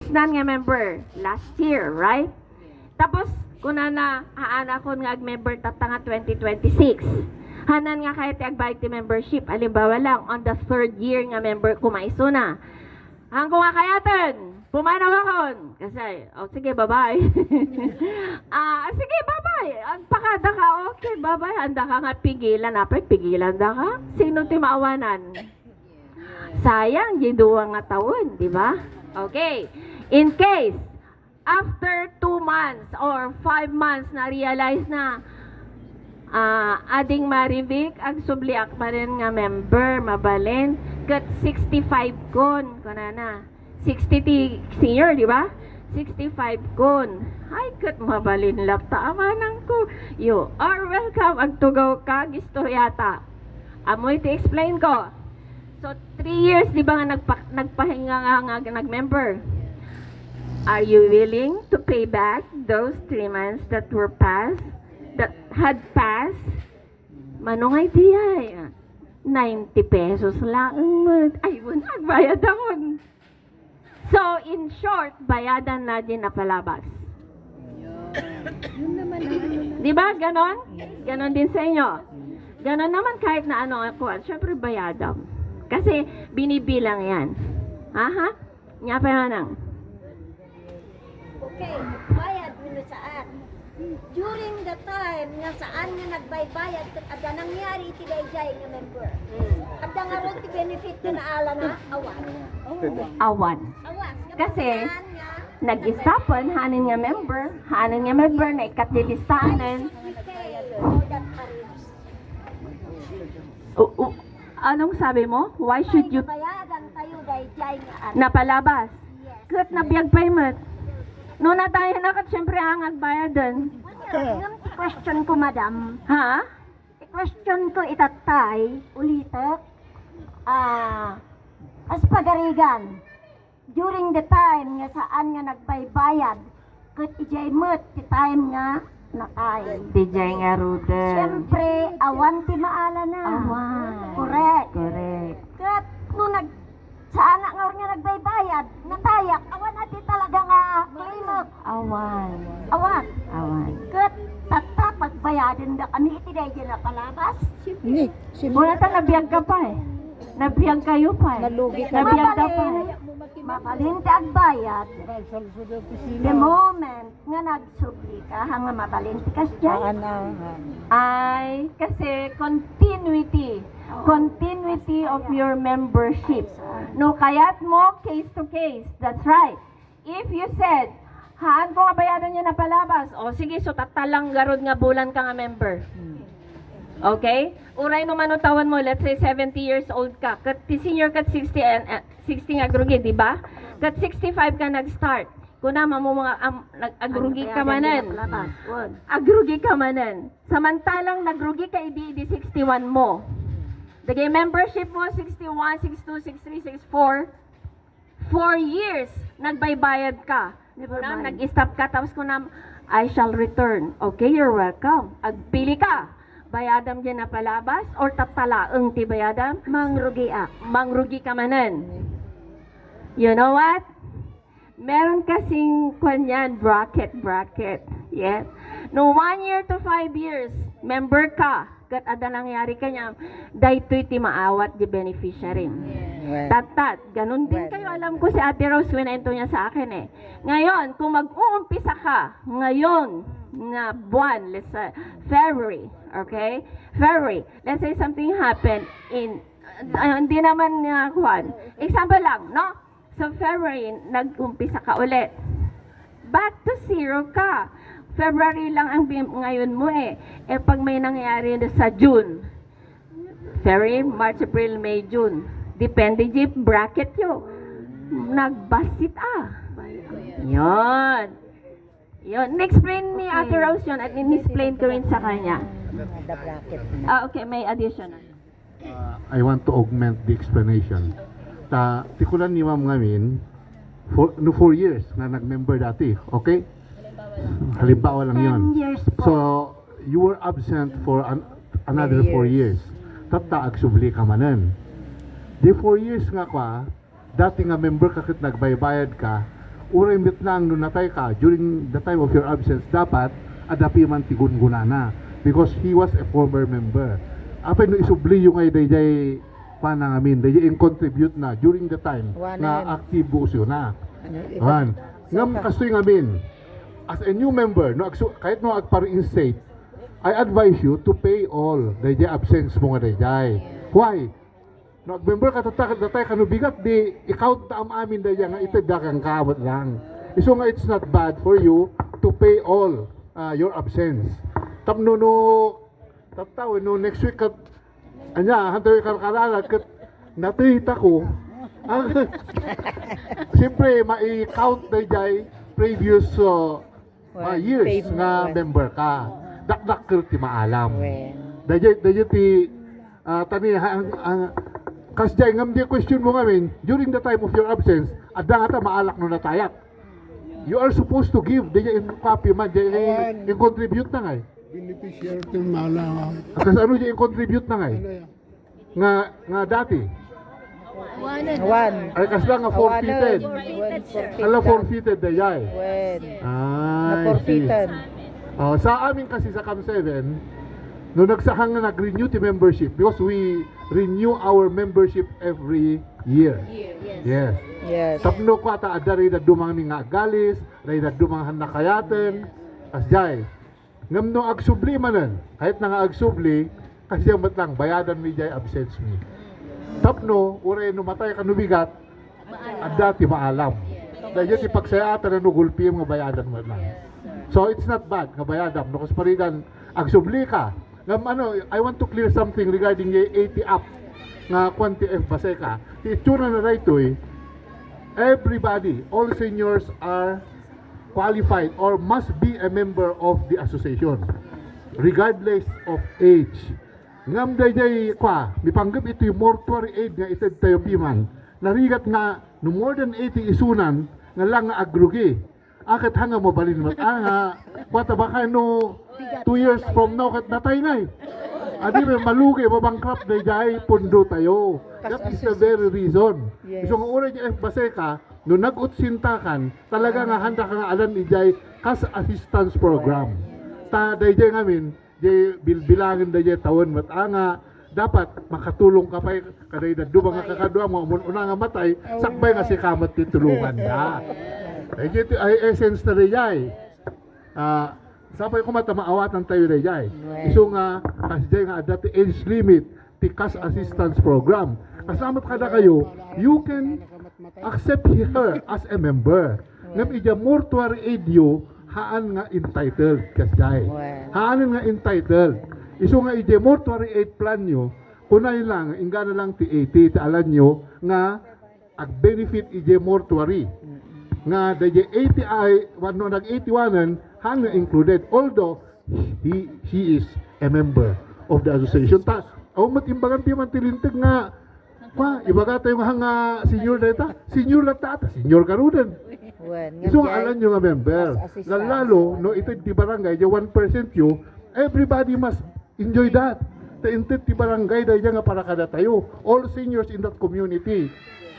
Gisnan nga member last year, right? Tapos, kuna na haana ko nga member tatanga 2026. Hanan nga kahit agbayad ti membership. Halimbawa lang, on the 3rd year nga member kumaiso na. Ang ko nga kayatan, pumanaw akon. Kasi, sige, bye-bye. Sige, bye-bye. Pagpakada ka, okay, bye-bye. Handa ka nga pigilan. Apay, pigilan da ka? Sino ti maawanan? Sayang, giduwa nga taon, di ba? Okay. In case, after 2 months or 5 months na realize na ading maribik ag subliak pa rin nga member mabalin kat 65 kon na 60 ti senior, di ba? 65 kon ay kat mabalin lapta amanang ko, you are welcome ag tugaw ka gistoryata amoy ti explain ko. So 3 years di ba nga nagpahinga nga nag-member. Are you willing to pay back those 3 months that were passed, that had passed? Manong idea, 90 pesos lang. Ay, nagbayad ako. So, in short, bayadan na din na palabas. Di ba? Ganon? Ganon din sa inyo. Ganon naman kahit na ano ako. Siyempre, bayadan. Kasi, binibilang yan. Aha? Nga pa yan. Okay, bayad mo saan? During the time nga saan nga nagbaybayad ada nangyari iti dayjay nga member. Ada nga ron ti benefit na ala na awan. Awan. Awan. Kasi, nag-istapon, hanin nga member, na ikatilistanan. Anong sabi mo? Why should you bayadan tayo dayjay nga ano? napalabas? Kat nabiyag payment. No na tayo na kat syempre ang agbayad dun. Yung question ko, madam. Ha? I-question ko itatay, ulitok. As pagarigan, during the time nga saan nga nagbaybayad, kat ijay mo't ti time nga nakay. DJ nga router. Siyempre, awan ti maala na. Awan. Correct. Correct. Kat nung saan nga nagbaybayad, natayak, awan ati talaga nga palimot. Awan. Awan. Awan. Kat tata pagbayadin da kami iti dahil na palabas. Hindi. Muna ta nabiyag ka pa eh. Nabiyag kayo pa eh. Nalugi ka. Nabiyag ka pa eh. Mabalin ti agbayad. The moment nga nagsubli ka, hanga mabalin ti kasyan. Ay, kasi continuity of your membership. No, kayat mo case to case. That's right. If you said, haan ko nga bayadan niya na palabas. O sige, so tatalang garod nga bulan ka nga member. Okay? Uray no manutawan mo, let's say 70 years old ka. Kat senior kat 60 and 60 nga grugi, di ba? Kat 65 ka nag-start. Kuna mo mga agrugi ka manan. Agrugi ka manan. Samantalang nagrugi ka idi 61 mo. Dagay membership mo 61, 62, 63, 64. 4 years nagbaybayad ka. Kunam nag-stop ka tapos kunam I shall return. Okay, you're welcome. Agpili ka. Bayadam dyan na palabas or tatalaang ti bayadam? Mangrugi ka manan. You know what? Meron kasing kanyan, bracket. Yes. No 1 year to 5 years, member ka. Kat ada nangyari kanya, daytoy ti maawat di beneficiary. Tatat, ganun din kayo. Alam ko si Ate Rose, winento niya sa akin eh. Ngayon, kung mag-uumpisa ka, ngayon, na buwan, let's say, February, okay? February, let's say something happened in, hindi naman nga kuwan. Example lang, no? So, February, nag-umpisa ka ulit. Back to zero ka. February lang ang ngayon mo eh. Eh, pag may nangyari sa June, February, March, April, May, June. Depende jeep bracket yo. Nagbasit Yon. Explain ni Ate Rose yun at in-explain ko rin sa kanya. Okay, may additional. I want to augment the explanation. Tikulan ni Ma'am ngamin, 4 years na nag-member dati, okay? Halimbawa lang yun. 10 years po. So, you were absent for another 4 years. Tata, agsubli ka manan. Di 4 years nga dati nga member ka kit nagbaybayad ka, uray mitnang no natay ka during the time of your absence dapat adapi man tigun-gunana because he was a former member. Apay no isubli yung ay dayjay panangamin, dayjay in-contribute na during the time na active siya na. Man, ngam kastoy ngamin, as a new member, no, kahit no agpa-reinstate, I advise you to pay all dayjay absence mo nga dayjay. Why? No, member ka tatay kanubigat di ikaw ta am amin dayjay nga ito dakang kamot lang. Iso nga it's not bad for you to pay all your absence. Tapno no tataw no next week kat anya hantoy karkarala kat natita ko ang siyempre mai-count dayjay previous years nga member ka. Dakdak ker ti maalam. Dayjay ti tani kasjay ngam di question mo ngamin during the time of your absence adda nga ta maalak no natayak. You are supposed to give dayjay in copy man dayjay in contribute na ngay. Beneficiary to malang. Kasi ano dyan contribute na ngay? Nga dati. One. Ay kas lang nga forfeited. Ala forfeited dayay. When? Ay, Na-forfeited. sa amin kasi sa CAM 7, no nagsahang na nag-renew ti membership because we renew our membership every year. Yes. Yes. Tapno ko ata ada rin na dumang ni nga galis, rin na dumang nakayaten, kasjay. Ngam no agsubli manan, kahit na nga agsubli, kasi ang batlang bayadan mi jay absence mi. Tapno, uray no matay ka nubigat, adda ti maalam. Dahil ti pagsayatan na nugulpi mga bayadan mo lang. So it's not bad nga bayadan, no kasi parigan agsubli ka. Ngam ano, I want to clear something regarding yung 80 up nga kwanti F baseka. Ti itsura na rito everybody, all seniors are qualified or must be a member of the association regardless of age. Ngam dayjay kwa mipanggap ito yung mortuary aid nga ited tayo piman narigat nga no more than 80 isunan nga lang nga agrugi akat hanga mo balin mat nga kwata ba kayo no 2 years from now kat natay ngay adi may malugi mabangkrap dayjay pundo tayo. That is the very reason. Yes. So nga oray di baseka no nag-utsintakan talaga nga handa ka nga alam ijay kas assistance program. Ta dayjay ngamin jay bilbilangin dayjay tawon mat nga dapat makatulong ka pa kaday na dumang nga kakadwa mo una nga matay sakbay nga si kamat titulungan da. Dayjay ay essence na dayjay. Sapay ko maawatan tayo dayjay. Iso nga kasjay nga dati age limit ti kas assistance program. Kasama kada kayo, you can accept her as a member. Ngam ija mortuary aid you, haan nga entitled kasjay. Haan nga entitled. Iso nga ija mortuary aid plan nyo, kunay lang, ingana lang ti 80, ti alam nyo, nga ag-benefit ija mortuary. Nga daya 80 ay, wano nag-81, haan nga included. Although, she is a member of the association. Matimbangan piman tilintig nga, ibaga tayo nga senior data, senior na tata, senior karunan. Iso nga alam nyo nga member. Lalo, no, ito di barangay, yung 1% you, everybody must enjoy that. Taintit di barangay, dahil nga para kada tayo. All seniors in that community.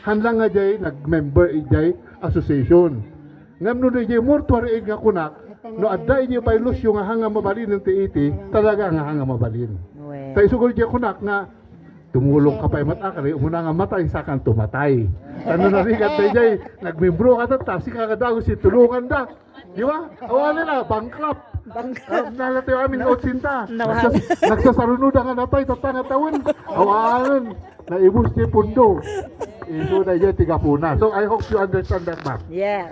Hanlang nga jay, nag-member ijay association. Ngam no jay mortuary aid nga kunak, no adda ijay bylaws yung nga hanga mabalin ng TET, talaga nga hanga mabalin. Tayo sugol jay kunak nga, tumulong ka pa matakari, umuna nga matay sa kang tumatay. Ano na rin ka tayo nagmimbro ka ta, si kakadago si tulungan da. Di ba? Awa nila, bankrupt. Nalatayo amin na 80. Nagsasarunod nga natay, tatanga tawin. Awanan, naibus niya pundo. Iso na yun, tiga puna. So I hope you understand that, ma'am. Yes.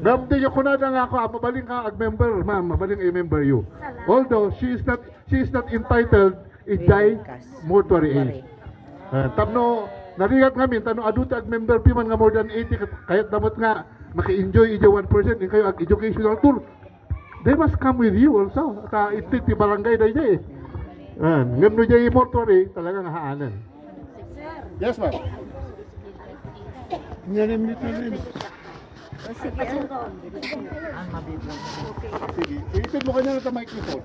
Ma'am, di yung kunada nga ako, mabaling ka ag-member, ma'am, mabaling i-member you. Although, she is not entitled ijay mortuary aid. Tapno, narigat ngamin, tanong aduta ag-member piman nga more than 80, kahit damot nga, maki-enjoy ija 1%, in kayo ag-educational tour, they must come with you also. Iti ti barangay na ija ngam no jay mortuary, talagang haanan. Yes, ma'am. Ngalimit na rin. Sige, iitid mo kanya na ta microphone.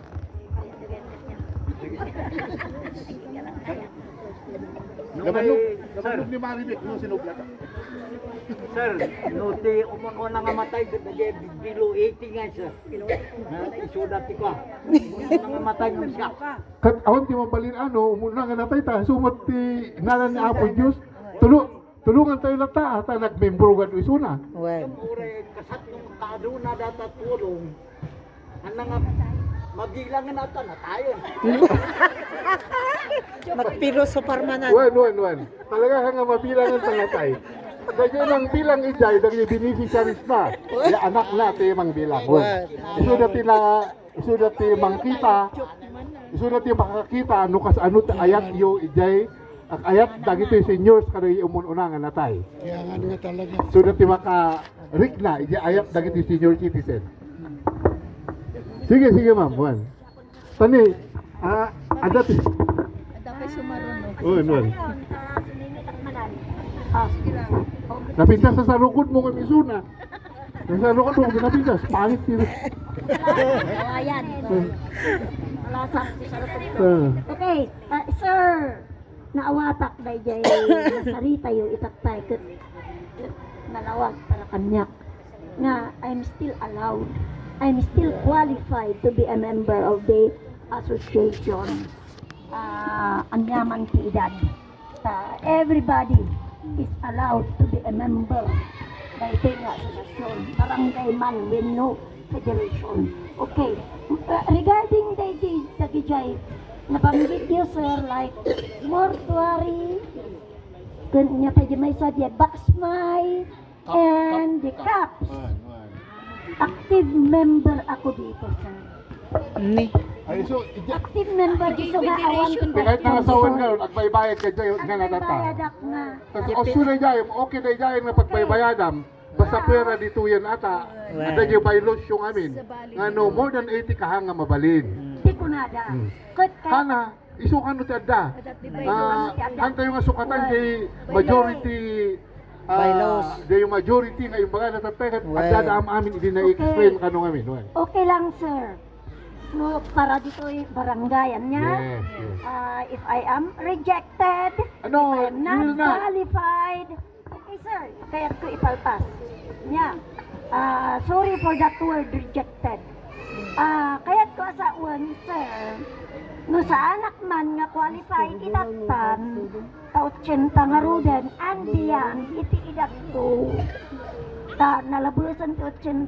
Nabalog ni Maribek, no, sinubla ka. Sir, nuti umuno na nga matay, below 80 nga sir. Isudat ko. Umuno nga matay ng siya. Kat awan ti mabalin umuna nga natay ta, sumot ti ngalan ni Apo Diyos, tulungan tayo lata, ta nag-member ugad isuna. Well. Ure, kasat nung kaaduna data tulong, ano nga, mabilangan natin na tayo. Magpiro sa parmanan. Wan. Talaga nga mabilangan sa natay. Dahil lang bilang ijay, dahil beneficiaries na. Ya anak na ti mang bilang. Isudat ti mangkita, isudat ti makakita, ano kas ano ti ayat yo ijay, ak ayat dagito yung seniors kada yung umununa nga natay. Kaya nga talaga. Isudat ti maka-rikna, ijay ayat dagito yung senior citizen. Sige, ma'am. Wan. Tani, ada ti. Wan. Napintas sa sarukod mo kami isuna. Ang sarukod mo napintas, pangit yun. Ayan. Wala sa Okay, sir, naawatak na jay nasarita yung itatay kat nalawag para kanyak nga I'm still allowed, I'm still qualified to be a member of the association. Anyaman ki edad. Everybody is allowed to be a member. Dahil nga association, barangay man with no federation. Okay, regarding the Dagijay, nabanggit niyo sir, like mortuary, kanya pa may sadya, Baksmay, and the CAPS. Active member ako dito sir. Ni. Ay, so, Active member dito nga awan ko. kahit nangasawan ka ron, at baybayad ka dyan, nga natata. Nagbayadak nga. Kasi osu na dyan, okay na dyan na pagbaybayadam, basta pera dito yan ata, ada yung bylaws yung amin, nga no, more than 80 ka nga mabalin. Di ko nada. Kat Kana, isukan no ti adda. Hanta yung sukatan kay majority Bylaws. yung majority nga yung mga natatay, adda na amin, hindi na-explain kanong amin. okay lang sir. No, para dito yung barangayan niya. Yes. If I am rejected, Ano, if I am not yun na. qualified, okay sir, kaya ko ipalpas. Yeah. Sorry for that word, rejected. Kaya ko sa uwan, sir, no sa anak man nga qualified idatan, ta 80 nga ruden, and beyond, iti idak to, ta nalabusan ti 80.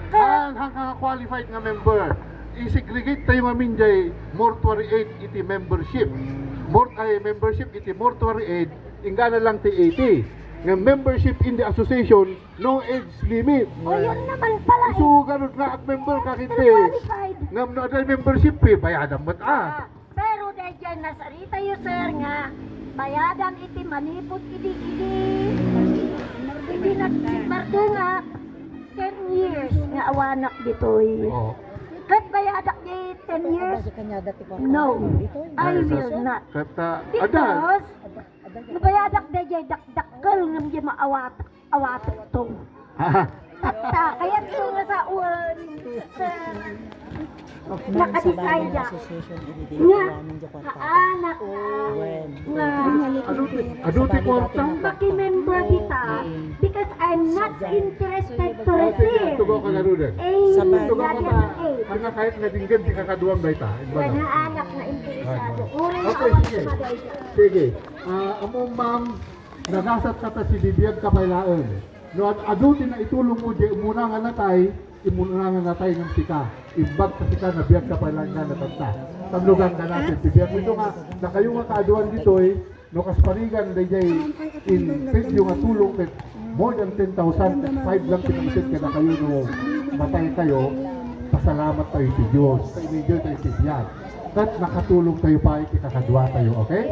Kaya, Hang qualified nga member, i-segregate tayo mamin jay mortuary aid iti membership. Membership iti mortuary aid, ingana lang ti 80. Nga membership in the association, no age limit. o yun naman pala eh. So, ganun na at member ka Still kiti. qualified. Nga no ada membership bayadan mo Pero dahil nasarita yun sir nga, bayadan iti manipot iti nagsimardo nga 10 years nga awanak ditoy. Oo. Kat bayadak di 10 years? No, I will not. Kata, ada. Because, nabayadak dahil dakdakkel nga di maawat to. Tata, kaya ito nga sa uwan, sir, nakadecide nga, kaanak nga, Ado ti kwarta. maki-member kita, because I'm not interested to receive Tugo ka na ruden. a Tugo ka guardian ba? aid. Hanga kahit nga dinggan di kakaduang bayta. Nga anak na interesado. Uring Okay, awan sige. sa madayda. Sige. Among ma'am, nagasat ka ta si bibiyag kabaylaan. No, adutin na itulong mo di muna nga natay, imuna nga natay ng sika. Ibag sa sika na biyag kabaylaan ka natanta. Tamlugan ka natin. Bibiyag ito nga, na kayo nga kaaduan dito no kasparigan na jay in video nga tulong ket more than 10,000 at 5 lang pinasit ka na kayo no matay kayo. Pasalamat tayo si Diyos. Sa inyo tayo si Diyan. At nakatulong tayo pa ikakadwa tayo, okay?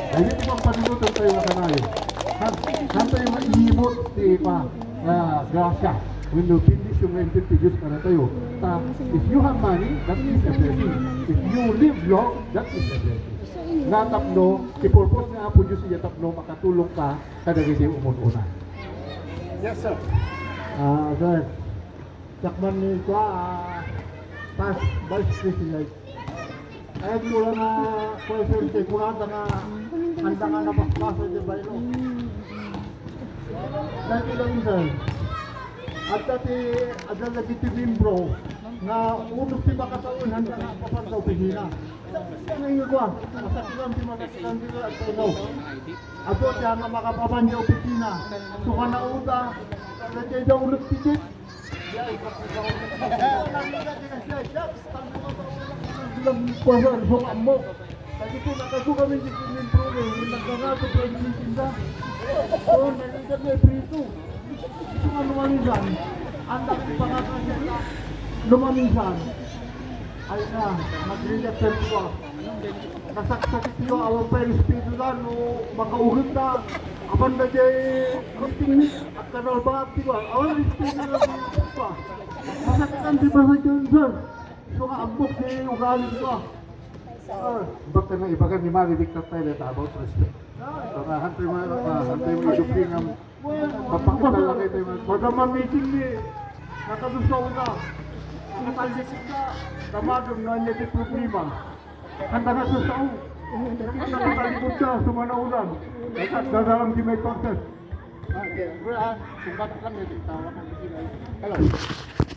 Dahil ito pang panunutan tayo na kanayo. Han tayo maihimot si grasya. When you finish yung entity Diyos para tayo. If you have money, that is a blessing. If you live long, that is a blessing. Natapno, si purpose nga po Diyos siya tapno, makatulong ka kada hindi umununa. Yes, sir. Sir. Sakman ni ko, pas vice president. Ay mula na question kay kurada nga handa nga napakpasa di baylo. Dati lang sir. At dati, ada lagi ti membro na unos ti makataon handa nga papan sa opisina. Ngayon ko, masakilan ti at no. Ato siya nga makapapan sa opisina. So kanauta, nandiyan daw ulit titit. Bilang pasal sa amok. Lagi po nakaso kami di membro eh. Nagkangato pa yung tinda. So, nalitan na prito. Ito nga lumanisan, ang dami pangakasya na lumanisan, ay na, nag-rejected ko. Nasaksakit ko, awang pa yung espiritu na, no, makaulit na, apan na jay, kuntingit, at kanal ba, di ba? Awang espiritu na, di ba? Masakitan, di ba sa dyan, sir? So, kaambok, di, ugalit ko. Ba't na ibagan ni Mari Victor tayo about respect? So, hantay mo idupling ang mapakita lang ito yung magama meeting ni nakadusaw na nakalisip na tamadong na niya di problema handa na sa sao nakalikod siya sumanaulan nagdadalang di may pagkas kung bakit lang ito tawa ng hello